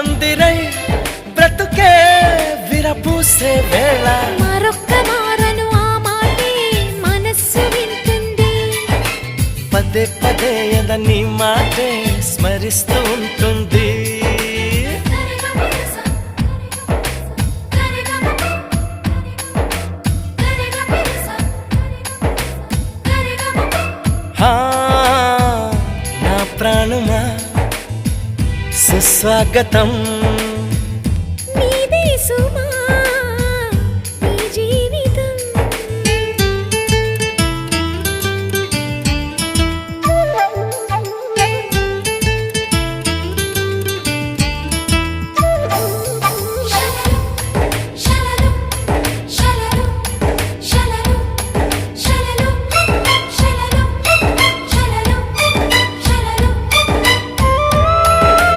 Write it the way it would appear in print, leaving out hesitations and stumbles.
పందిరై బ్రతుకే విరపూసే వేళ మరొక్క మారను ఆ మాటే మనస్సు వింటుంది పదే పదే నీ మాటే స్మరిస్తూ ఉంటుంది నా ప్రాణమా సుస్వాగతం నీదే సుమా